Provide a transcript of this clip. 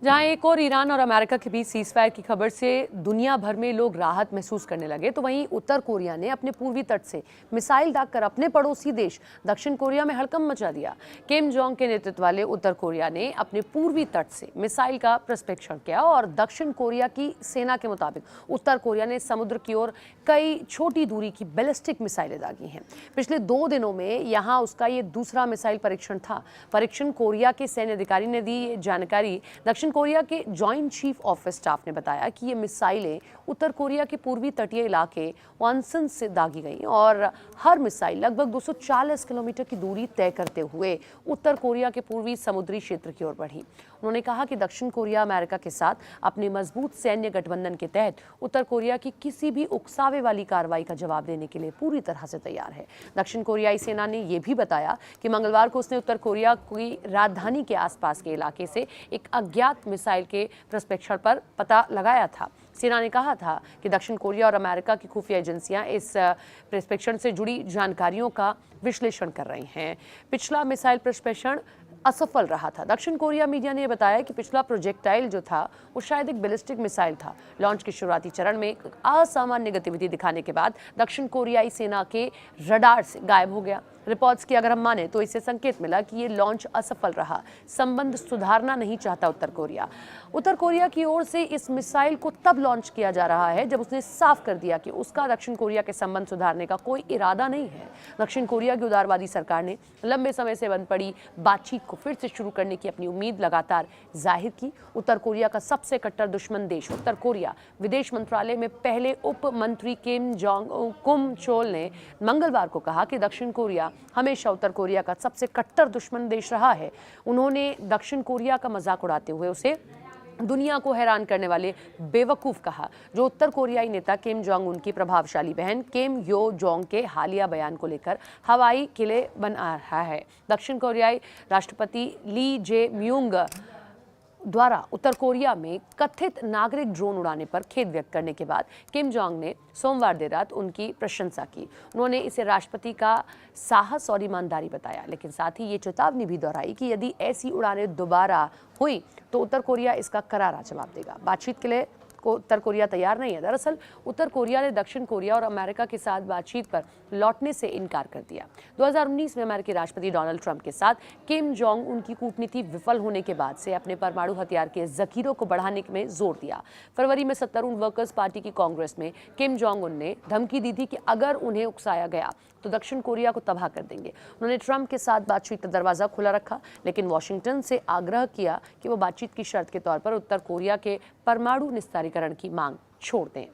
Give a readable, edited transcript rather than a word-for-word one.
जहां एक और ईरान और अमेरिका के बीच सीजफायर की खबर से दुनिया भर में लोग राहत महसूस करने लगे, तो वहीं उत्तर कोरिया ने अपने पूर्वी तट से मिसाइल दागकर अपने पड़ोसी देश दक्षिण कोरिया में हड़कंप मचा दिया। किम जोंग के नेतृत्व वाले उत्तर कोरिया ने अपने पूर्वी तट से मिसाइल का प्रक्षेपण किया और दक्षिण कोरिया की सेना के मुताबिक उत्तर कोरिया ने समुद्र की ओर कई छोटी दूरी की बैलिस्टिक मिसाइलें दागी हैं। पिछले 2 दिनों में यहां उसका ये दूसरा मिसाइल परीक्षण था। परीक्षण कोरिया के सैन्य अधिकारी ने दी जानकारी। दक्षिण कोरिया के जॉइंट चीफ ऑफ स्टाफ ने बताया कि ये मिसाइलें उत्तर कोरिया के पूर्वी तटीय इलाके वॉनसन से दागी गई और हर मिसाइल लगभग 240 किलोमीटर की दूरी तय करते हुए उत्तर कोरिया के पूर्वी समुद्री क्षेत्र की ओर बढ़ी। उन्होंने कहा कि दक्षिण कोरिया अमेरिका के साथ अपने मजबूत सैन्य गठबंधन के तहत उत्तर कोरिया की किसी भी उकसावे वाली कार्रवाई का जवाब देने के लिए पूरी तरह से तैयार है। दक्षिण कोरियाई सेना ने यह भी बताया कि मंगलवार को उसने उत्तर कोरिया की राजधानी के आसपास के इलाके से एक अज्ञात मिसाइल के प्रक्षेपण पर पता लगाया था। सेना ने कहा था कि दक्षिण कोरिया और अमेरिका की खुफिया एजेंसियां इस प्रक्षेपण से जुड़ी जानकारियों का विश्लेषण कर रही हैं। पिछला मिसाइल प्रक्षेपण असफल रहा था। दक्षिण कोरिया मीडिया ने बताया कि पिछला प्रोजेक्टाइल जो था वो शायद एक बैलिस्टिक मिसाइल था। लॉन्च के शुरुआती चरण में असामान्य गतिविधि दिखाने के बाद दक्षिण कोरियाई सेना के रडार से गायब हो गया। रिपोर्ट्स की अगर हम माने तो इससे संकेत मिला कि ये लॉन्च असफल रहा। संबंध सुधारना नहीं चाहता उत्तर कोरिया। उत्तर कोरिया की ओर से इस मिसाइल को तब लॉन्च किया जा रहा है जब उसने साफ कर दिया कि उसका दक्षिण कोरिया के संबंध सुधारने का कोई इरादा नहीं है। दक्षिण कोरिया की उदारवादी सरकार ने लंबे समय से बंद पड़ी बातचीत को फिर से शुरू करने की अपनी उम्मीद लगातार जाहिर की। उत्तर कोरिया का सबसे कट्टर दुश्मन देश उत्तर कोरिया विदेश मंत्रालय में पहले उप मंत्री किम जोंग कुम चोल ने मंगलवार को कहा कि दक्षिण कोरिया हमेशा उत्तर कोरिया का सबसे कट्टर दुश्मन देश रहा है। उन्होंने दक्षिण कोरिया का मजाक उड़ाते हुए उसे दुनिया को हैरान करने वाले बेवकूफ़ कहा, जो उत्तर कोरियाई नेता किम जोंग उन की प्रभावशाली बहन किम यो जोंग के हालिया बयान को लेकर हवाई किले बना रहा है। दक्षिण कोरियाई राष्ट्रपति ली जे म्यूंग द्वारा उत्तर कोरिया में कथित नागरिक ड्रोन उड़ाने पर खेद व्यक्त करने के बाद किम जोंग ने सोमवार देर रात उनकी प्रशंसा की। उन्होंने इसे राष्ट्रपति का साहस और ईमानदारी बताया, लेकिन साथ ही ये चेतावनी भी दोहराई कि यदि ऐसी उड़ानें दोबारा हुई तो उत्तर कोरिया इसका करारा जवाब देगा। बातचीत के लिए को उत्तर कोरिया तैयार नहीं है। दरअसल उत्तर कोरिया ने दक्षिण कोरिया और अमेरिका के साथ बातचीत पर लौटने से इनकार कर दिया। 2019 में अमेरिकी राष्ट्रपति डोनाल्ड ट्रंप के साथ किम जोंग उनकी कूटनीति विफल होने के बाद से अपने परमाणु हथियार के जखीरों को बढ़ाने में जोर दिया। फरवरी में सत्तारूढ़ वर्कर्स पार्टी की कांग्रेस में किम जोंग उन ने धमकी दी थी कि अगर उन्हें उकसाया गया तो दक्षिण कोरिया को तबाह कर देंगे। उन्होंने ट्रंप के साथ बातचीत का दरवाजा खुला रखा, लेकिन वॉशिंगटन से आग्रह किया कि वो बातचीत की शर्त के तौर पर उत्तर कोरिया के परमाणु निस्तारीकरण की मांग छोड़ दें।